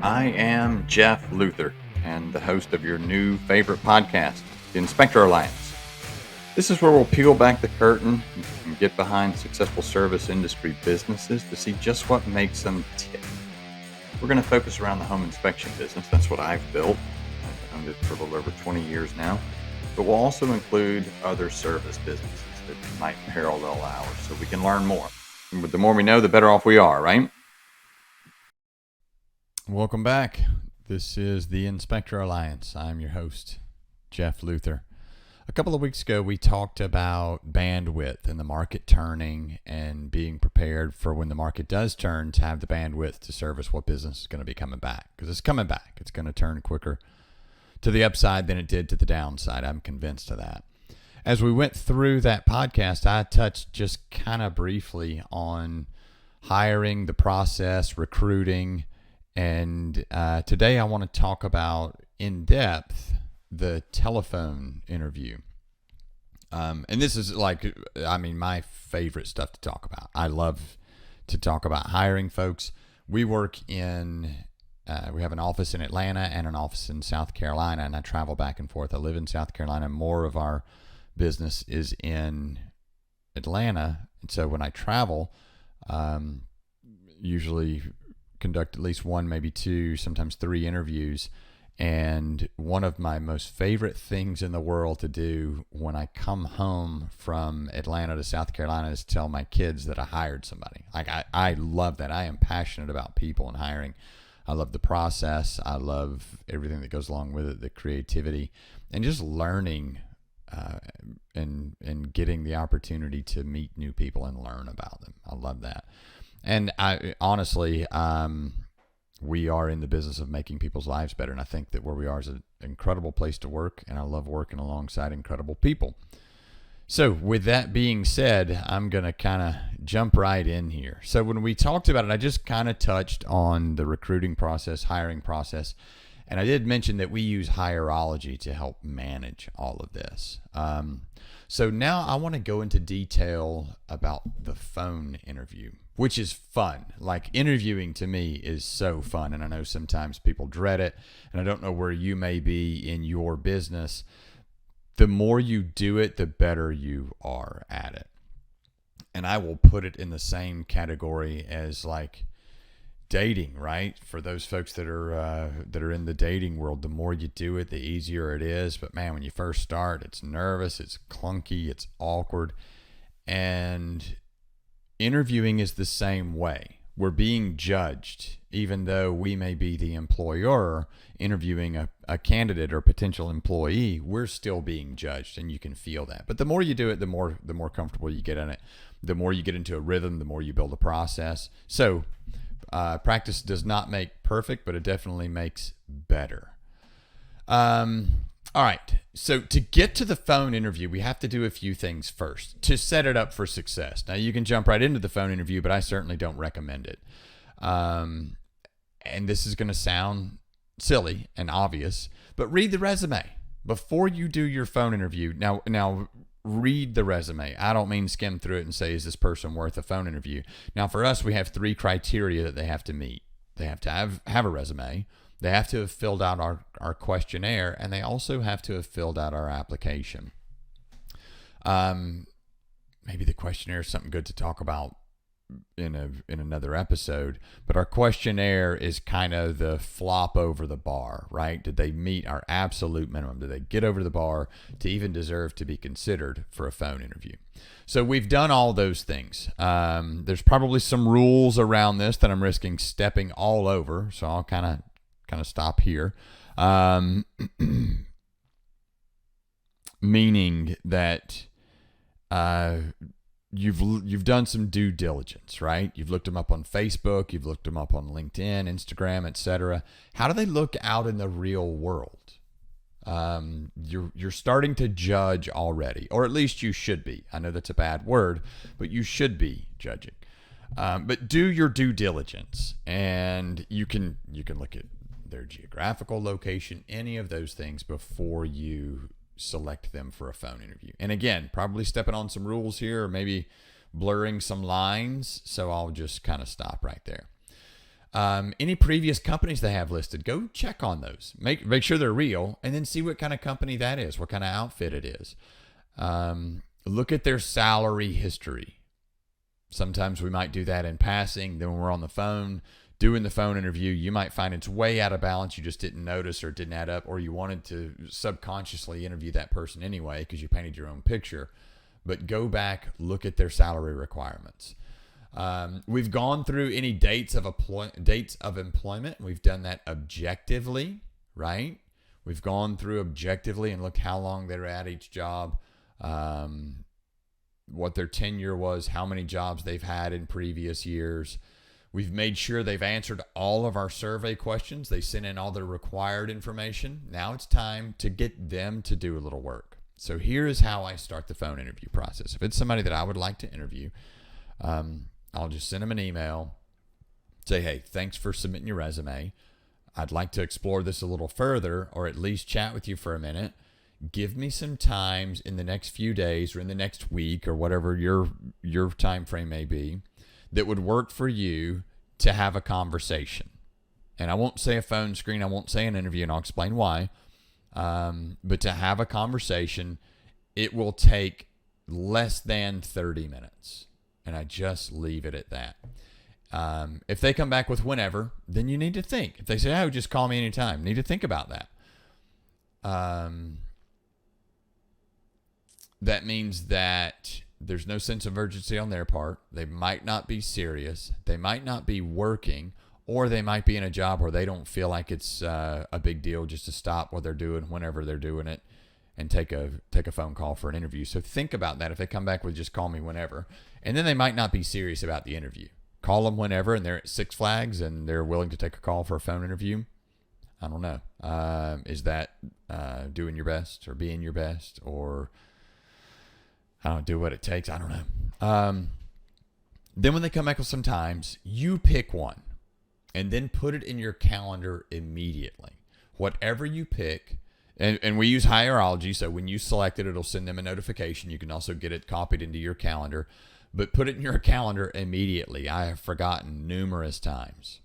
I am Jeff Luther, and the host of your new favorite podcast, the Inspector Alliance. This is where we'll peel back the curtain and get behind successful service industry businesses to see just what makes them tick. We're going to focus around the home inspection business. That's what I've built. I've owned it for a little over 20 years now. But we'll also include other service businesses that might parallel ours so we can learn more. And the more we know, the better off we are, right? Welcome back. This is the Inspector Alliance. I'm your host, Jeff Luther. A couple of weeks ago, we talked about bandwidth and the market turning and being prepared for when the market does turn to have the bandwidth to service what business is going to be coming back. Because it's coming back. It's going to turn quicker to the upside than it did to the downside. I'm convinced of that. As we went through that podcast, I touched just kind of briefly on hiring, the process, recruiting, and today I want to talk about in depth the telephone interview. And this is my favorite stuff to talk about. I love to talk about hiring folks. We work we have an office in Atlanta and an office in South Carolina, and I travel back and forth. I live in South Carolina. More of our business is in Atlanta. And so when I travel, usually conduct at least one, maybe two, sometimes three interviews. And one of my most favorite things in the world to do when I come home from Atlanta to South Carolina is tell my kids that I hired somebody. I love that. I am passionate about people and hiring. I love the process. I love everything that goes along with it, the creativity, and just learning and getting the opportunity to meet new people and learn about them. I love that. And I honestly, we are in the business of making people's lives better. And I think that where we are is an incredible place to work. And I love working alongside incredible people. So with that being said, I'm going to kind of jump right in here. So when we talked about it, I just kind of touched on the recruiting process, hiring process. And I did mention that we use Hireology to help manage all of this. So now I want to go into detail about the phone interview, which is fun. Like, interviewing to me is so fun. And I know sometimes people dread it. And I don't know where you may be in your business. The more you do it, the better you are at it. And I will put it in the same category as like dating, right? For those folks that are in the dating world, the more you do it, the easier it is. But man, when you first start, it's nervous, it's clunky, it's awkward. And interviewing is the same way. We're being judged, even though we may be the employer interviewing a candidate or potential employee, we're still being judged, and you can feel that. But the more you do it, the more comfortable you get in it. The more you get into a rhythm, the more you build a process. So practice does not make perfect, but it definitely makes better. All right. So to get to the phone interview, we have to do a few things first to set it up for success. Now, you can jump right into the phone interview, but I certainly don't recommend it. And this is going to sound silly and obvious, but read the resume before you do your phone interview. Now read the resume. I don't mean skim through it and say, is this person worth a phone interview? Now, for us, we have three criteria that they have to meet. They have to have a resume. They have to have filled out our questionnaire, and they also have to have filled out our application. Maybe the questionnaire is something good to talk about in another episode, but our questionnaire is kind of the flop over the bar, right? Did they meet our absolute minimum? Did they get over the bar to even deserve to be considered for a phone interview? So we've done all those things. There's probably some rules around this that I'm risking stepping all over, so I'll kind of stop here. Meaning that you've done some due diligence, right? You've looked them up on Facebook, you've looked them up on LinkedIn, Instagram, etc. How do they look out in the real world? You're starting to judge already, or at least you should be. I know that's a bad word, but you should be judging. But do your due diligence, and you can look at their geographical location, any of those things before you select them for a phone interview. And again, probably stepping on some rules here, or maybe blurring some lines, so I'll just kind of stop right there. Any previous companies they have listed, go check on those. Make sure they're real, and then see what kind of company that is, what kind of outfit it is. Look at their salary history. Sometimes we might do that in passing. Then when we're on the phone doing the phone interview, you might find it's way out of balance. You just didn't notice, or it didn't add up, or you wanted to subconsciously interview that person anyway because you painted your own picture. But go back, look at their salary requirements. We've gone through any dates of employment. We've done that objectively, right? We've gone through objectively and looked how long they were at each job, what their tenure was, how many jobs they've had in previous years. We've made sure they've answered all of our survey questions. They sent in all their required information. Now it's time to get them to do a little work. So here is how I start the phone interview process. If it's somebody that I would like to interview, I'll just send them an email, say, hey, thanks for submitting your resume. I'd like to explore this a little further, or at least chat with you for a minute. Give me some times in the next few days or in the next week or whatever your time frame may be that would work for you to have a conversation. And I won't say a phone screen, I won't say an interview, and I'll explain why. But to have a conversation, it will take less than 30 minutes. And I just leave it at that. If they come back with whenever, then you need to think. If they say, oh, just call me anytime, you need to think about that. That means that there's no sense of urgency on their part. They might not be serious. They might not be working, or they might be in a job where they don't feel like it's a big deal just to stop what they're doing whenever they're doing it and take a phone call for an interview. So think about that. If they come back with just call me whenever, and then they might not be serious about the interview. Call them whenever and they're at Six Flags and they're willing to take a call for a phone interview. I don't know. Is that doing your best or being your best, or I don't do what it takes? I don't know. Then when they come back with some times, you pick one and then put it in your calendar immediately. Whatever you pick, and we use Hierology, so when you select it, it'll send them a notification. You can also get it copied into your calendar, but put it in your calendar immediately. I have forgotten numerous times.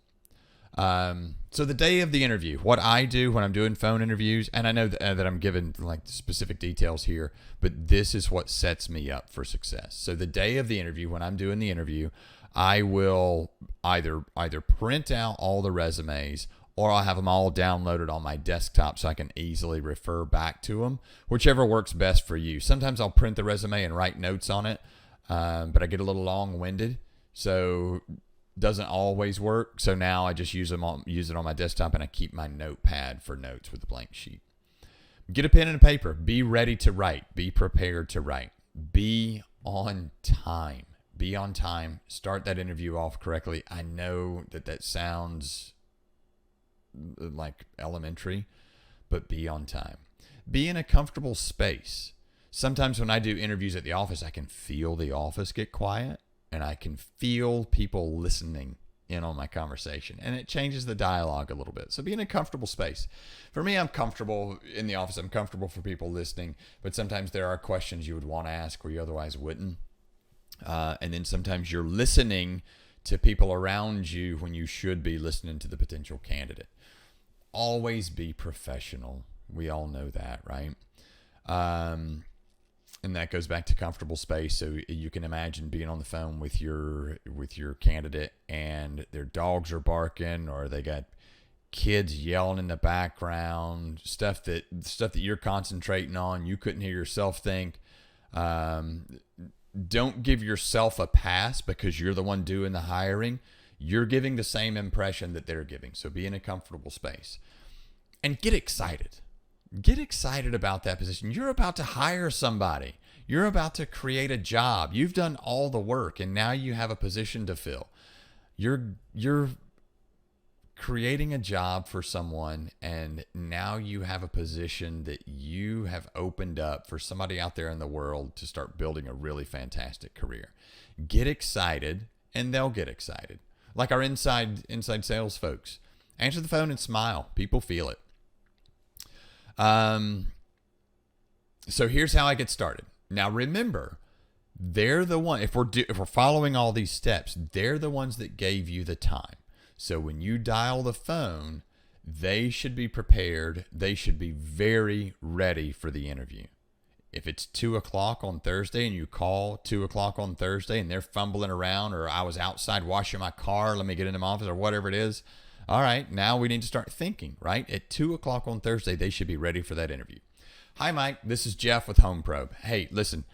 So the day of the interview, what I do when I'm doing phone interviews, and I know that I'm giving like specific details here, but this is what sets me up for success. So the day of the interview, when I'm doing the interview, I will either print out all the resumes, or I'll have them all downloaded on my desktop so I can easily refer back to them, whichever works best for you. Sometimes I'll print the resume and write notes on it, but I get a little long-winded, so doesn't always work. So now I just use it on my desktop, and I keep my notepad for notes with a blank sheet. Get a pen and a paper. Be ready to write. Be prepared to write. Be on time. Be on time. Start that interview off correctly. I know that sounds like elementary, but be on time. Be in a comfortable space. Sometimes when I do interviews at the office, I can feel the office get quiet, and I can feel people listening in on my conversation, and it changes the dialogue a little bit. So be in a comfortable space. For me, I'm comfortable in the office. I'm comfortable for people listening, but sometimes there are questions you would want to ask where you otherwise wouldn't. And then sometimes you're listening to people around you when you should be listening to the potential candidate. Always be professional. We all know that, right? And that goes back to comfortable space. So you can imagine being on the phone with your candidate, and their dogs are barking, or they got kids yelling in the background, stuff that you're concentrating on, you couldn't hear yourself think. Don't give yourself a pass because you're the one doing the hiring. You're giving the same impression that they're giving. So be in a comfortable space and get excited. Get excited about that position. You're about to hire somebody. You're about to create a job. You've done all the work, and now you have a position to fill. You're creating a job for someone, and now you have a position that you have opened up for somebody out there in the world to start building a really fantastic career. Get excited, and they'll get excited. Like our inside sales folks. Answer the phone and smile. People feel it. So here's how I get started. Now remember, they're the one, if we're following all these steps, they're the ones that gave you the time. So when you dial the phone, they should be prepared. They should be very ready for the interview. If it's 2:00 on Thursday and you call 2:00 on Thursday and they're fumbling around, or I was outside washing my car, let me get into my office, or whatever it is. All right, now we need to start thinking, right? At 2:00 on Thursday, they should be ready for that interview. Hi, Mike. This is Jeff with Home Probe. Hey, listen,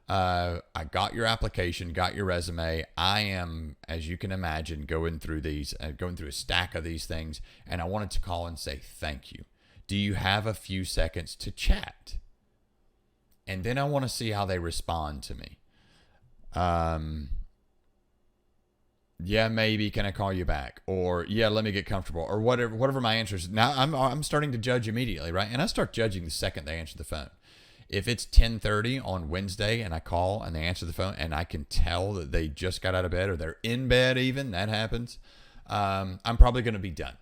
I got your application, got your resume. I am, as you can imagine, going through a stack of these things, and I wanted to call and say thank you. Do you have a few seconds to chat? And then I want to see how they respond to me. Yeah, maybe. Can I call you back? Or yeah, let me get comfortable. Or whatever my answer is. Now I'm starting to judge immediately, right? And I start judging the second they answer the phone. If it's 10:30 on Wednesday and I call and they answer the phone and I can tell that they just got out of bed or they're in bed, even that happens, I'm probably going to be done.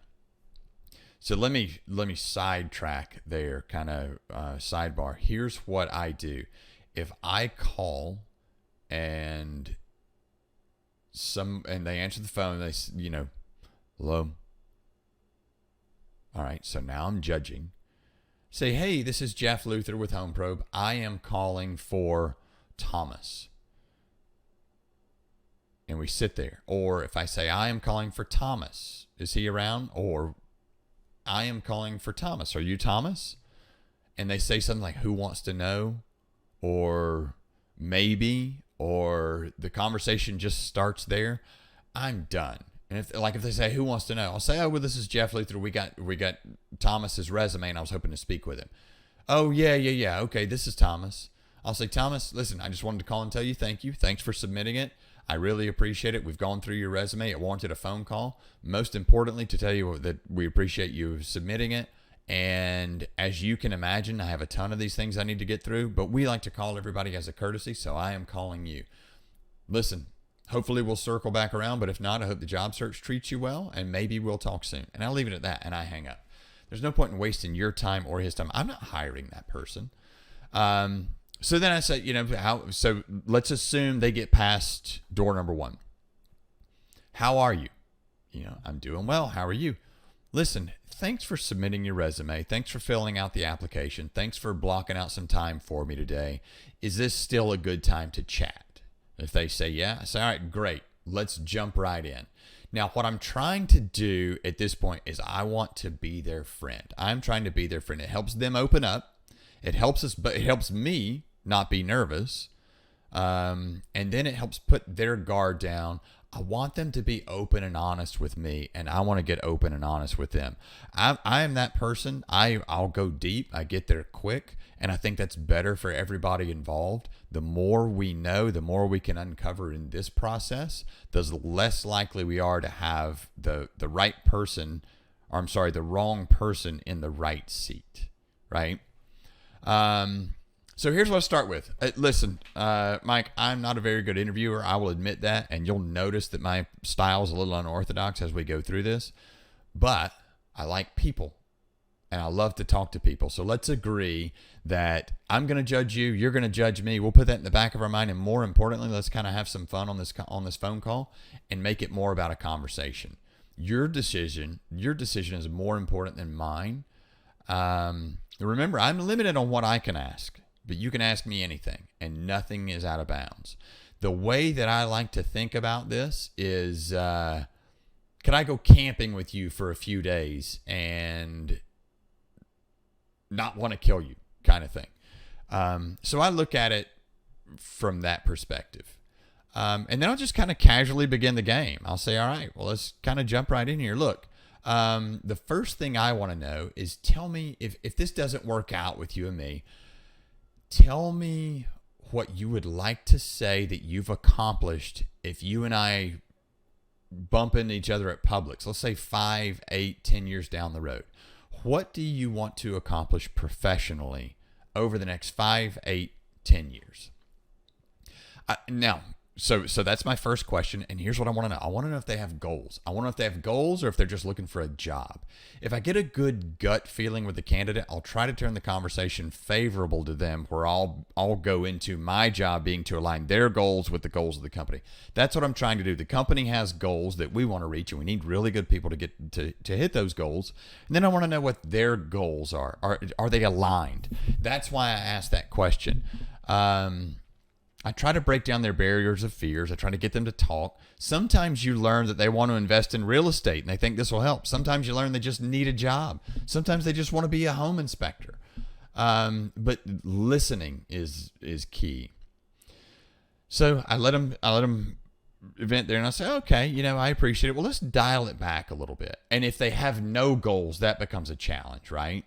So let me sidetrack there, kind of sidebar. Here's what I do. If I call and they answer the phone, they, hello. All right, so now I'm judging. Say, hey, this is Jeff Luther with Home Probe. I am calling for Thomas. And we sit there. Or if I say, I am calling for Thomas, is he around? Or I am calling for Thomas. Are you Thomas? And they say something like, who wants to know? Or maybe, or the conversation just starts there. I'm done. And if they say, who wants to know? I'll say, oh, well, this is Jeff Luther. We got Thomas's resume and I was hoping to speak with him. Oh, yeah. Okay, this is Thomas. I'll say, Thomas, listen, I just wanted to call and tell you thank you. Thanks for submitting it. I really appreciate it. We've gone through your resume. It warranted a phone call. Most importantly, to tell you that we appreciate you submitting it. And as you can imagine, I have a ton of these things I need to get through, but we like to call everybody as a courtesy, so I am calling you. Listen, hopefully we'll circle back around, but if not, I hope the job search treats you well, and maybe we'll talk soon. And I'll leave it at that, and I hang up. There's no point in wasting your time or his time. I'm not hiring that person. So then I said, so let's assume they get past door number 1. How are you? I'm doing well. How are you? Listen, thanks for submitting your resume. Thanks for filling out the application. Thanks for blocking out some time for me today. Is this still a good time to chat? If they say yeah, I say, all right, great. Let's jump right in. Now, what I'm trying to do at this point is I want to be their friend. I'm trying to be their friend. It helps them open up. It helps us, but it helps me not be nervous. And then it helps put their guard down. I want them to be open and honest with me, and I want to get open and honest with them. I am that person. I'll go deep. I get there quick, and I think that's better for everybody involved. The more we know, the more we can uncover in this process, the less likely we are to have the wrong person in the right seat, right? So here's what I'll start with. Listen, Mike, I'm not a very good interviewer. I will admit that. And you'll notice that my style is a little unorthodox as we go through this. But I like people. And I love to talk to people. So let's agree that I'm going to judge you. You're going to judge me. We'll put that in the back of our mind. And more importantly, let's kind of have some fun on this phone call and make it more about a conversation. Your decision is more important than mine. Remember, I'm limited on what I can ask. But you can ask me anything, and nothing is out of bounds. The way that I like to think about this is, could I go camping with you for a few days and not want to kill you, kind of thing. So I look at it from that perspective. And then I'll just kind of casually begin the game. I'll say, all right, well, let's kind of jump right in here. Look, the first thing I want to know is, tell me, if this doesn't work out with you and me, tell me what you would like to say that you've accomplished if you and I bump into each other at Publix. Let's say 5, 8, 10 years down the road. What do you want to accomplish professionally over the next 5, 8, 10 years? Now, So that's my first question. And here's what I want to know. I want to know if they have goals. I want to know if they have goals or if they're just looking for a job. If I get a good gut feeling with the candidate, I'll try to turn the conversation favorable to them, where I'll go into my job being to align their goals with the goals of the company. That's what I'm trying to do. The company has goals that we want to reach, and we need really good people to get to hit those goals. And then I want to know what their goals are. Are they aligned? That's why I asked that question. I try to break down their barriers of fears. I try to get them to talk. Sometimes you learn that they want to invest in real estate and they think this will help. Sometimes you learn they just need a job. Sometimes they just want to be a home inspector. But listening is key. So I let them vent there, and I say, okay, I appreciate it. Well, let's dial it back a little bit. And if they have no goals, that becomes a challenge, right?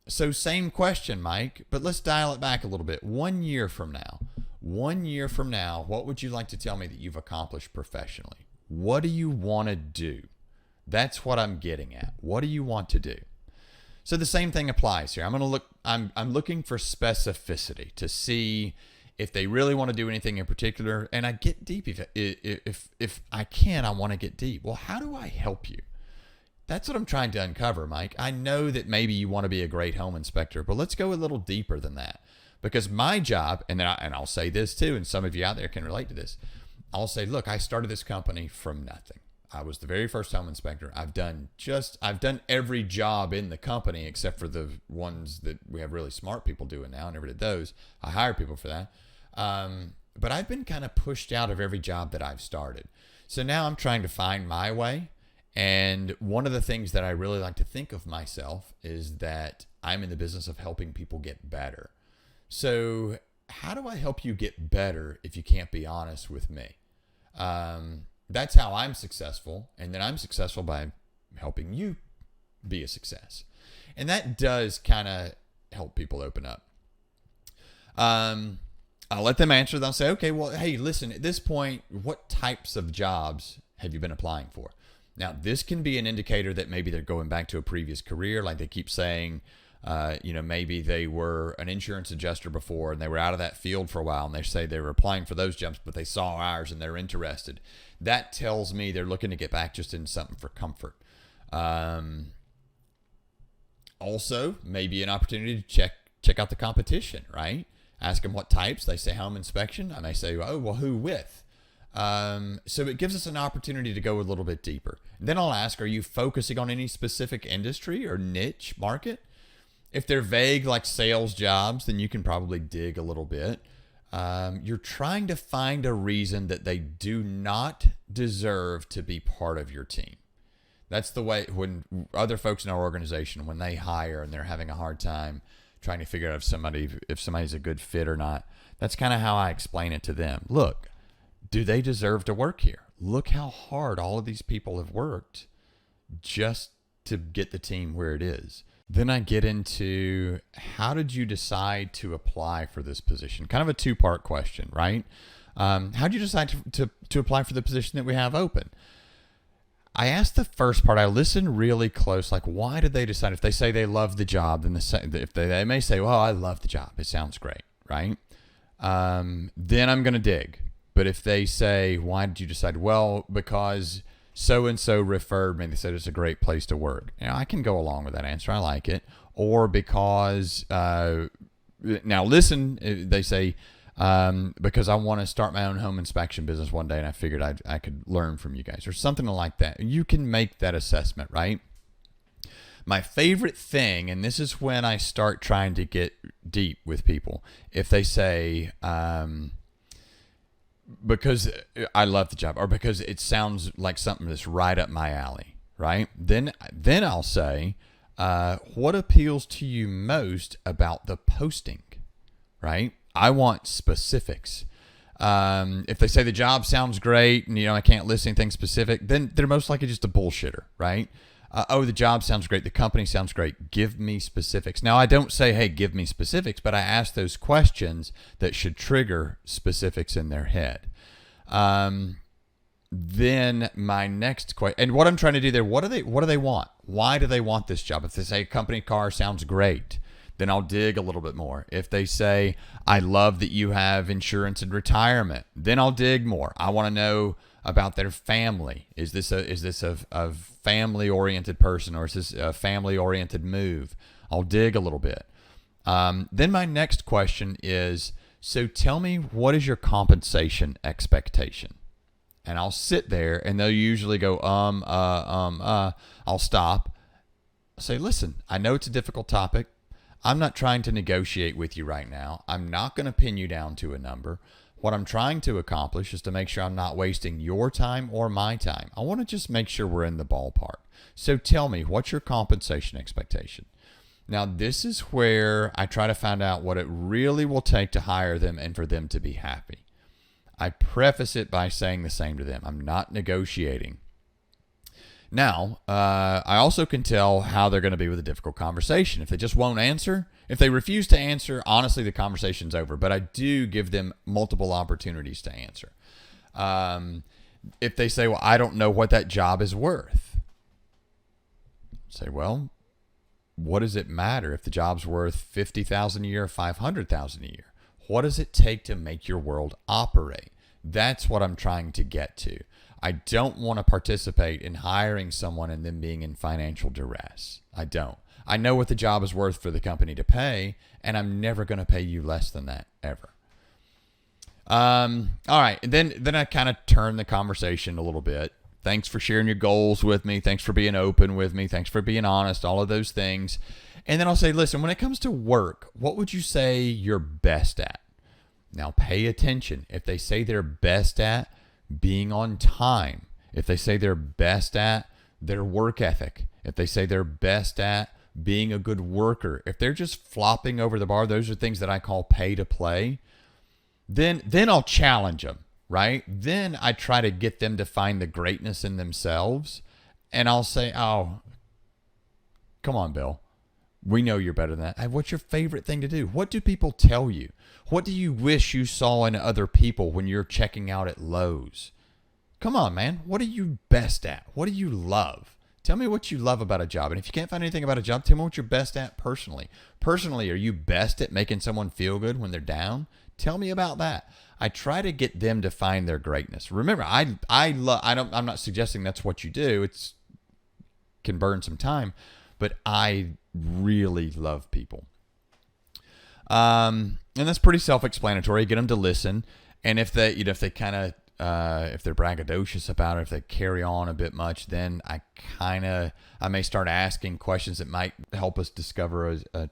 So same question, Mike, but let's dial it back a little bit. 1 year from now, what would you like to tell me that you've accomplished professionally? What do you want to do? That's what I'm getting at. What do you want to do? So the same thing applies here. I'm looking for specificity to see if they really want to do anything in particular. And I get deep. If I can, I want to get deep. Well, how do I help you? That's what I'm trying to uncover, Mike. I know that maybe you want to be a great home inspector, but let's go a little deeper than that. Because my job, and I'll say this too, and some of you out there can relate to this. I'll say, look, I started this company from nothing. I was the very first home inspector. I've done every job in the company except for the ones that we have really smart people doing now. I never did those. I hire people for that. But I've been kind of pushed out of every job that I've started. So now I'm trying to find my way. And one of the things that I really like to think of myself is that I'm in the business of helping people get better. So how do I help you get better if you can't be honest with me? That's how I'm successful. And then I'm successful by helping you be a success. And that does kind of help people open up. I'll let them answer. They'll say, okay, well, hey, listen, at this point, what types of jobs have you been applying for? Now, this can be an indicator that maybe they're going back to a previous career. Like they keep saying, maybe they were an insurance adjuster before and they were out of that field for a while, and they say they were applying for those jobs, but they saw ours and they're interested. That tells me they're looking to get back just in something for comfort. Also, maybe an opportunity to check out the competition, right? Ask them what types. They say home inspection. I may say, oh, well, who with? So it gives us an opportunity to go a little bit deeper. And then I'll ask, are you focusing on any specific industry or niche market? If they're vague, like sales jobs, then you can probably dig a little bit. You're trying to find a reason that they do not deserve to be part of your team. That's the way when other folks in our organization, when they hire and they're having a hard time trying to figure out if somebody's a good fit or not, that's kind of how I explain it to them. Look, do they deserve to work here? Look how hard all of these people have worked just to get the team where it is. Then I get into, how did you decide to apply for this position? Kind of a two-part question, right? How did you decide to apply for the position that we have open? I asked the first part. I listened really close. Like, why did they decide? If they say they love the job, then they may say, well, I love the job. It sounds great, right? Then I'm going to dig. But if they say, why did you decide? Well, because so-and-so referred me. They said it's a great place to work. I can go along with that answer. I like it. Or because, now listen, they say, because I want to start my own home inspection business one day and I figured I could learn from you guys or something like that. You can make that assessment, right? My favorite thing, and this is when I start trying to get deep with people, if they say, because I love the job or because it sounds like something that's right up my alley, right? Then I'll say, what appeals to you most about the posting, right? I want specifics. If they say the job sounds great and, I can't list anything specific, then they're most likely just a bullshitter, right? The job sounds great. The company sounds great. Give me specifics. Now, I don't say, hey, give me specifics, but I ask those questions that should trigger specifics in their head. Then my next question, and what I'm trying to do there, what do they want? Why do they want this job? If they say company car sounds great, then I'll dig a little bit more. If they say, I love that you have insurance and retirement, then I'll dig more. I want to know about their family. Is this a family oriented person, or is this a family oriented move? I'll dig a little bit. Then my next question is, so tell me, what is your compensation expectation? And I'll sit there, and they'll usually go, I'll stop. I'll say, listen, I know it's a difficult topic. I'm not trying to negotiate with you right now. I'm not going to pin you down to a number. What I'm trying to accomplish is to make sure I'm not wasting your time or my time. I want to just make sure we're in the ballpark. So tell me, what's your compensation expectation? Now, this is where I try to find out what it really will take to hire them and for them to be happy. I preface it by saying the same to them. I'm not negotiating. Now, I also can tell how they're going to be with a difficult conversation. If they just won't answer, if they refuse to answer, honestly, the conversation's over. But I do give them multiple opportunities to answer. If they say, well, I don't know what that job is worth, say, well, what does it matter if the job's worth $50,000 a year or $500,000 a year? What does it take to make your world operate? That's what I'm trying to get to. I don't want to participate in hiring someone and them being in financial duress. I don't. I know what the job is worth for the company to pay, and I'm never going to pay you less than that, ever. All right. Then I kind of turn the conversation a little bit. Thanks for sharing your goals with me. Thanks for being open with me. Thanks for being honest, all of those things. And then I'll say, listen, when it comes to work, what would you say you're best at? Now pay attention. If they say they're best at being on time, if they say they're best at their work ethic, if they say they're best at being a good worker, if they're just flopping over the bar, those are things that I call pay to play, then I'll challenge them, right? Then I try to get them to find the greatness in themselves. And I'll say, oh, come on, Bill. We know you're better than that. What's your favorite thing to do? What do people tell you? What do you wish you saw in other people when you're checking out at Lowe's? Come on, man. What are you best at? What do you love? Tell me what you love about a job. And if you can't find anything about a job, tell me what you're best at personally. Personally, are you best at making someone feel good when they're down? Tell me about that. I try to get them to find their greatness. Remember, I'm not suggesting that's what you do. It's can burn some time, but I really love people. And that's pretty self-explanatory. Get them to listen. And if they kind of, if they're braggadocious about it, if they carry on a bit much, then I may start asking questions that might help us discover a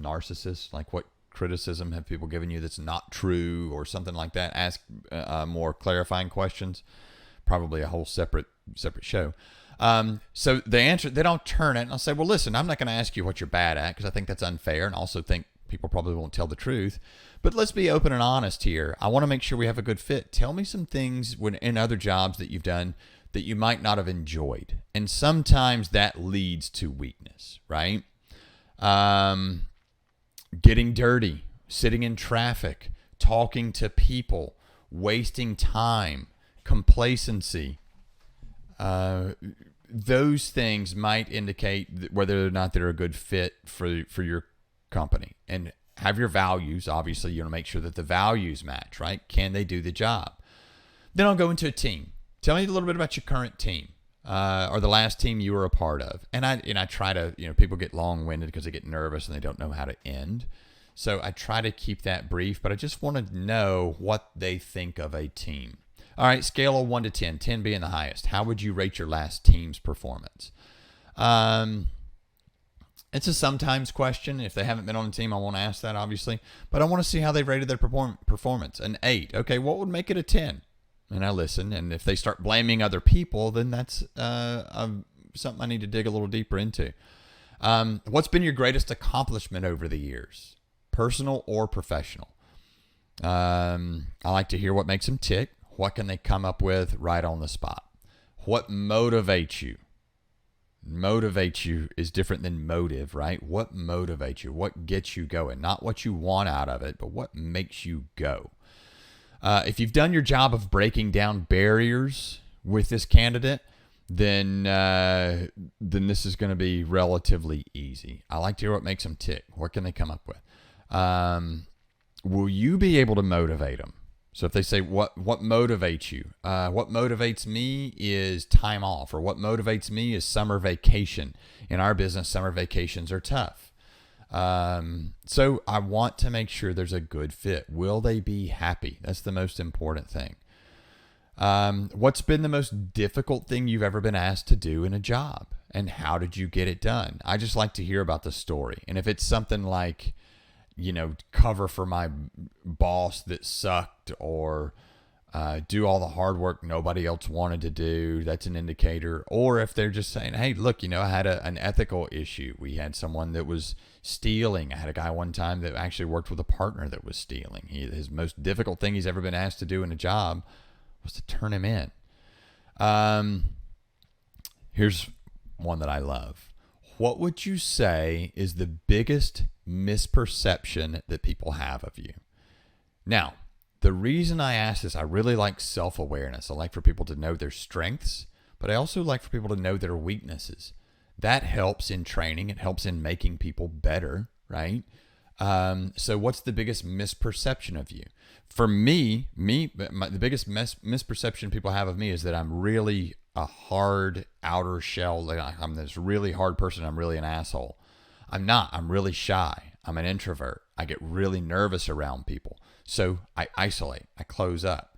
narcissist. Like, what criticism have people given you that's not true, or something like that? Ask more clarifying questions. Probably a whole separate show. So they answer, then I'll turn it and I'll say, well, listen, I'm not going to ask you what you're bad at, because I think that's unfair, and also think people probably won't tell the truth. But let's be open and honest here. I want to make sure we have a good fit. Tell me some things in other jobs that you've done that you might not have enjoyed. And sometimes that leads to weakness, right? Getting dirty, sitting in traffic, talking to people, wasting time, complacency. Those things might indicate whether or not they're a good fit for your company. And have your values. Obviously, you want to make sure that the values match, right? Can they do the job? Then I'll go into a team. Tell me a little bit about your current team, or the last team you were a part of. And I try to, people get long-winded because they get nervous and they don't know how to end. So I try to keep that brief, but I just want to know what they think of a team. All right, scale of 1 to 10, 10 being the highest. How would you rate your last team's performance? It's a sometimes question. If they haven't been on a team, I won't ask that, obviously. But I want to see how they rated their performance. An 8. Okay, what would make it a 10? And I listen. And if they start blaming other people, then that's something I need to dig a little deeper into. What's been your greatest accomplishment over the years? Personal or professional? I like to hear what makes them tick. What can they come up with right on the spot? What motivates you? Motivates you is different than motive, right? What motivates you? What gets you going? Not what you want out of it, but what makes you go. If you've done your job of breaking down barriers with this candidate, then this is going to be relatively easy. I like to hear what makes them tick. What can they come up with? Will you be able to motivate them? So if they say, what motivates you? What motivates me is time off, or what motivates me is summer vacation. In our business, summer vacations are tough. So I want to make sure there's a good fit. Will they be happy? That's the most important thing. What's been the most difficult thing you've ever been asked to do in a job, and how did you get it done? I just like to hear about the story. And if it's something like, cover for my boss that sucked, or do all the hard work nobody else wanted to do, that's an indicator. Or if they're just saying, hey, look, I had an ethical issue. We had someone that was stealing. I had a guy one time that actually worked with a partner that was stealing. His most difficult thing he's ever been asked to do in a job was to turn him in. Here's one that I love. What would you say is the biggest misperception that people have of you? Now, the reason I ask this, I really like self-awareness. I like for people to know their strengths, but I also like for people to know their weaknesses. That helps in training. It helps in making people better, right? So what's the biggest misperception of you? For me, the biggest misperception people have of me is that I'm really a hard outer shell. I'm this really hard person. I'm really an asshole. I'm not. I'm really shy. I'm an introvert. I get really nervous around people. So I isolate. I close up.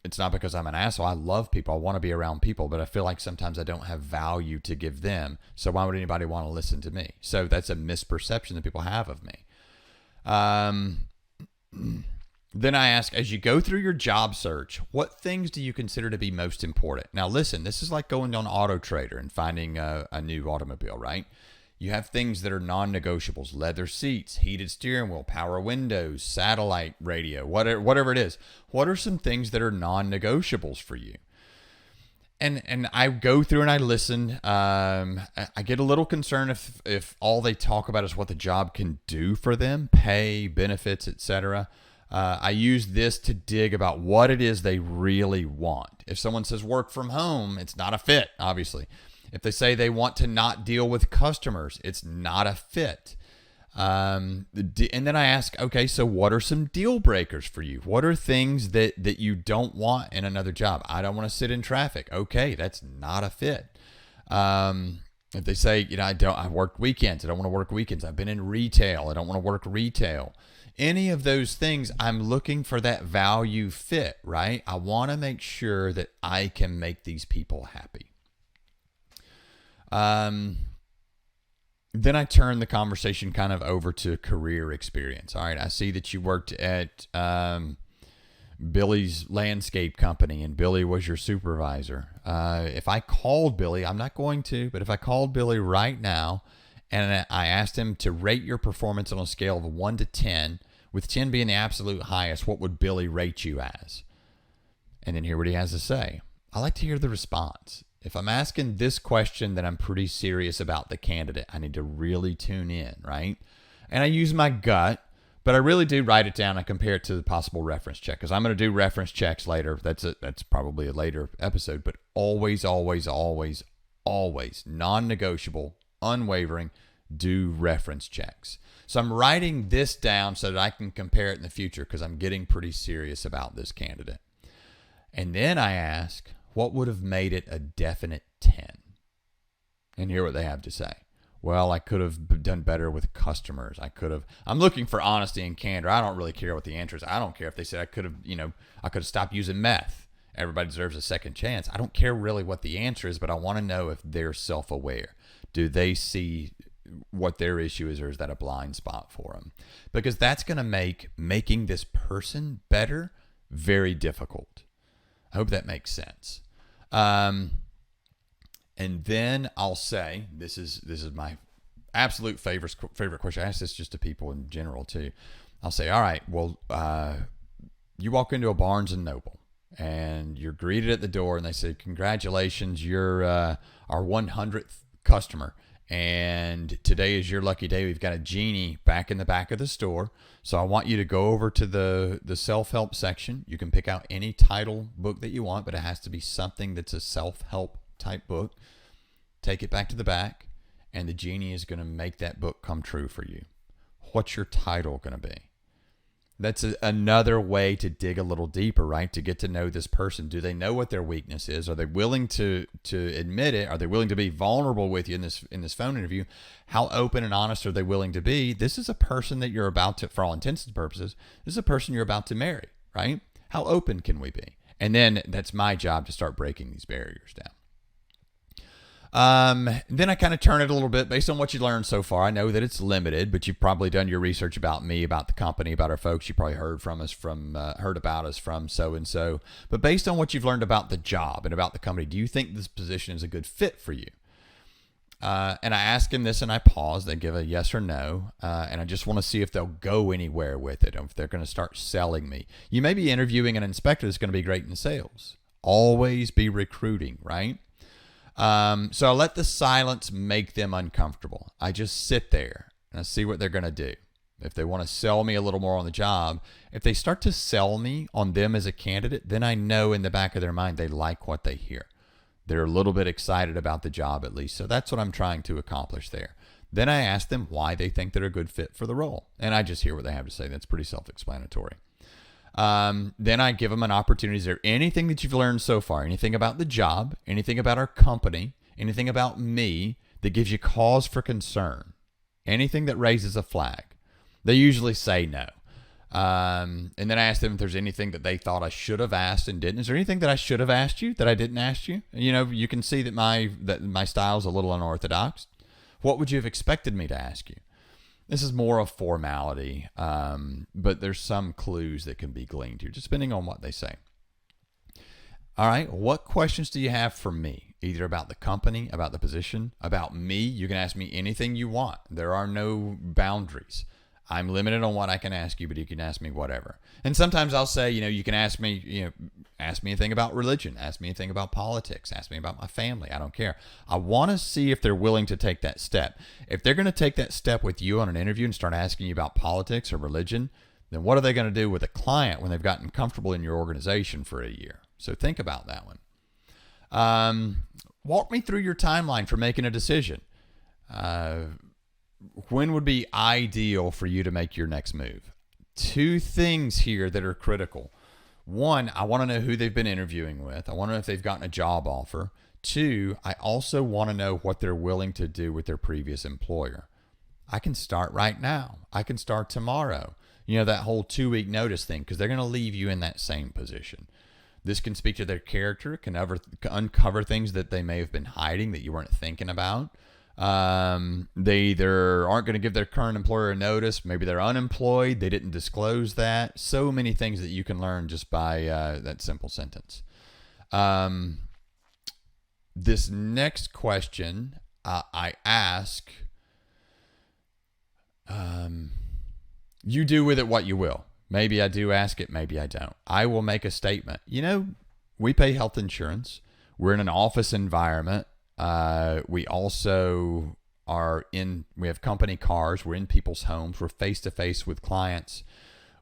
It's not because I'm an asshole. I love people. I want to be around people, but I feel like sometimes I don't have value to give them. So why would anybody want to listen to me? So that's a misperception that people have of me. Then I ask, as you go through your job search, what things do you consider to be most important? Now, listen, this is like going on Auto Trader and finding a new automobile, right? You have things that are non-negotiables: leather seats, heated steering wheel, power windows, satellite radio, whatever it is. What are some things that are non-negotiables for you? And I go through and I listen. I get a little concerned if all they talk about is what the job can do for them, pay, benefits, etc. I use this to dig about what it is they really want. If someone says work from home, it's not a fit, obviously. If they say they want to not deal with customers, it's not a fit. And then I ask, okay, so what are some deal breakers for you? What are things that you don't want in another job? I don't want to sit in traffic. Okay, that's not a fit. If they say, I worked weekends. I don't want to work weekends. I've been in retail. I don't want to work retail. Any of those things, I'm looking for that value fit, right? I want to make sure that I can make these people happy. Then I turn the conversation kind of over to career experience. All right, I see that you worked at Billy's landscape company, and Billy was your supervisor. If I called Billy, I'm not going to, but if I called Billy right now and I asked him to rate your performance on a scale of 1 to 10, with 10 being the absolute highest, what would Billy rate you as? And then hear what he has to say. I like to hear the response. If I'm asking this question, then I'm pretty serious about the candidate. I need to really tune in, right? And I use my gut, but I really do write it down and compare it to the possible reference check, because I'm going to do reference checks later. That's probably a later episode, but always, always, always, always, non-negotiable, unwavering, do reference checks. So I'm writing this down so that I can compare it in the future, because I'm getting pretty serious about this candidate. And then I ask, what would have made it a definite 10? And hear what they have to say. Well, I could have done better with customers. I'm looking for honesty and candor. I don't really care what the answer is. I don't care if they said I could have stopped using meth. Everybody deserves a second chance. I don't care really what the answer is, but I want to know if they're self-aware. Do they see what their issue is, or is that a blind spot for them? Because that's going to make making this person better very difficult. I hope that makes sense. And then I'll say, this is my absolute favorite question. I ask this just to people in general too. I'll say, all right, well, you walk into a Barnes and Noble and you're greeted at the door and they say, congratulations, you're our 100th customer. And today is your lucky day. We've got a genie back in the back of the store. So I want you to go over to the self-help section. You can pick out any title book that you want, but it has to be something that's a self-help type book. Take it back to the back, and the genie is going to make that book come true for you. What's your title going to be? That's another way to dig a little deeper, right? To get to know this person. Do they know what their weakness is? Are they willing to admit it? Are they willing to be vulnerable with you in this phone interview? How open and honest are they willing to be? This is a person that you're about to, for all intents and purposes, this is a person you're about to marry, right? How open can we be? And then that's my job to start breaking these barriers down. Then I kind of turn it a little bit based on what you learned so far. I know that it's limited, but you've probably done your research about me, about the company, about our folks. You probably heard about us from so-and-so, but based on what you've learned about the job and about the company, do you think this position is a good fit for you? And I ask them this and I pause, they give a yes or no. And I just want to see if they'll go anywhere with it, or if they're going to start selling me. You may be interviewing an inspector that's going to be great in sales. Always be recruiting, right? So I let the silence make them uncomfortable. I just sit there and I see what they're going to do. If they want to sell me a little more on the job, if they start to sell me on them as a candidate, then I know in the back of their mind they like what they hear. They're a little bit excited about the job at least. So that's what I'm trying to accomplish there. Then I ask them why they think they're a good fit for the role. And I just hear what they have to say. That's pretty self-explanatory. Then I give them an opportunity. Is there anything that you've learned so far? Anything about the job? Anything about our company? Anything about me that gives you cause for concern? Anything that raises a flag? They usually say no. And then I ask them if there's anything that they thought I should have asked and didn't. Is there anything that I should have asked you that I didn't ask you? You know, you can see that my style is a little unorthodox. What would you have expected me to ask you? This is more a formality, but there's some clues that can be gleaned here, just depending on what they say. All right, what questions do you have for me? Either about the company, about the position, about me. You can ask me anything you want. There are no boundaries. I'm limited on what I can ask you, but you can ask me whatever. And sometimes I'll say, you can ask me, ask me anything about religion, ask me anything about politics, ask me about my family. I don't care. I want to see if they're willing to take that step. If they're going to take that step with you on an interview and start asking you about politics or religion, then what are they going to do with a client when they've gotten comfortable in your organization for a year? So think about that one. Walk me through your timeline for making a decision. When would be ideal for you to make your next move? Two things here that are critical. One, I want to know who they've been interviewing with. I want to know if they've gotten a job offer. Two, I also want to know what they're willing to do with their previous employer. I can start right now. I can start tomorrow. That whole 2-week notice thing, because they're going to leave you in that same position. This can speak to their character, can uncover things that they may have been hiding that you weren't thinking about. They either aren't going to give their current employer a notice. Maybe they're unemployed. They didn't disclose that. So many things that you can learn just by that simple sentence. This next question I ask, you do with it what you will. Maybe I do ask it. Maybe I don't. I will make a statement. We pay health insurance. We're in an office environment. We also we have company cars. We're in people's homes. We're face to face with clients.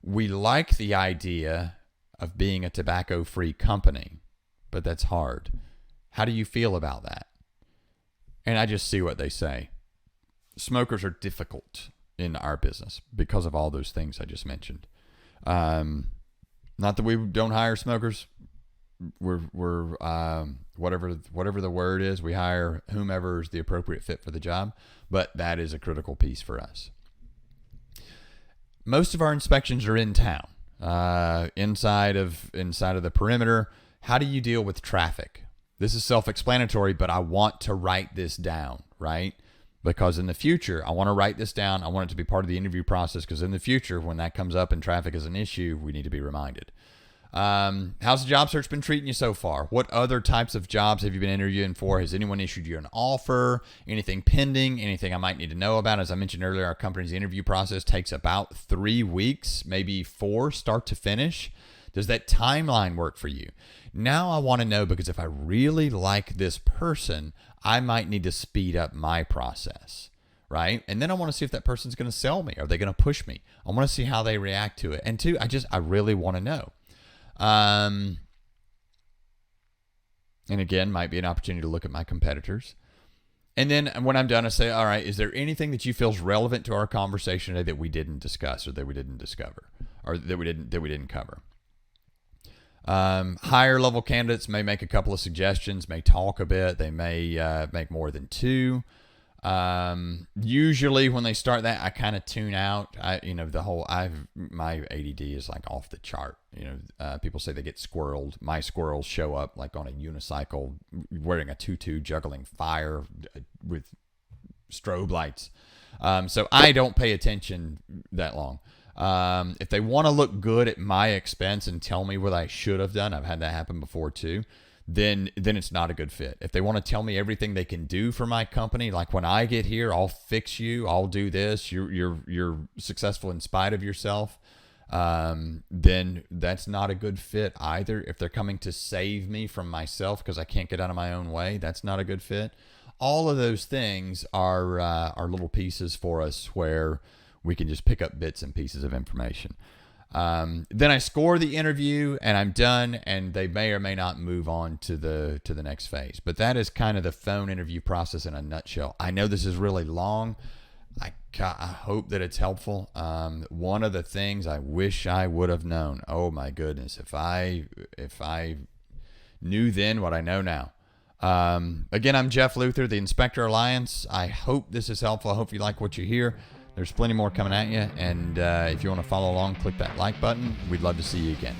We like the idea of being a tobacco-free company, but that's hard. How do you feel about that? And I just see what they say. Smokers are difficult in our business because of all those things I just mentioned. Not that we don't hire smokers. We're whatever the word is, we hire whomever is the appropriate fit for the job, but that is a critical piece for us. Most of our inspections are in town, inside of the perimeter. How do you deal with traffic? This is self-explanatory, but I want to write this down, right? Because in the future, I want to write this down. I want it to be part of the interview process, because in the future, when that comes up and traffic is an issue, we need to be reminded. How's the job search been treating you so far? What other types of jobs have you been interviewing for? Has anyone issued you an offer? Anything pending? Anything I might need to know about? As I mentioned earlier, our company's interview process takes about 3 weeks, maybe 4, start to finish. Does that timeline work for you? Now I want to know, because if I really like this person, I might need to speed up my process, right? And then I want to see if that person's going to sell me. Are they going to push me? I want to see how they react to it. And two, I really want to know. And again, might be an opportunity to look at my competitors. And then when I'm done, I say, all right, is there anything that you feel is relevant to our conversation today that we didn't discuss, or that we didn't discover, or that we didn't cover? Higher level candidates may make a couple of suggestions, may talk a bit. They may make more than two. Usually when they start that, I kind of tune out. My ADD is like off the chart. People say they get squirreled. My squirrels show up like on a unicycle, wearing a tutu, juggling fire with strobe lights. So I don't pay attention that long. If they want to look good at my expense and tell me what I should have done, I've had that happen before too, then it's not a good fit. If they want to tell me everything they can do for my company, like when I get here, I'll fix you, I'll do this, you're successful in spite of yourself, then that's not a good fit either. If they're coming to save me from myself because I can't get out of my own way, that's not a good fit. All of those things are little pieces for us where we can just pick up bits and pieces of information. Then I score the interview and I'm done, and they may or may not move on to the next phase. But that is kind of the phone interview process in a nutshell. I know this is really long. I hope that it's helpful. One of the things I wish I would have known, oh my goodness, if I knew then what I know now. Again, I'm Jeff Luther, the Inspector Alliance. I hope this is helpful. I hope you like what you hear. There's plenty more coming at you. And if you want to follow along, click that like button. We'd love to see you again.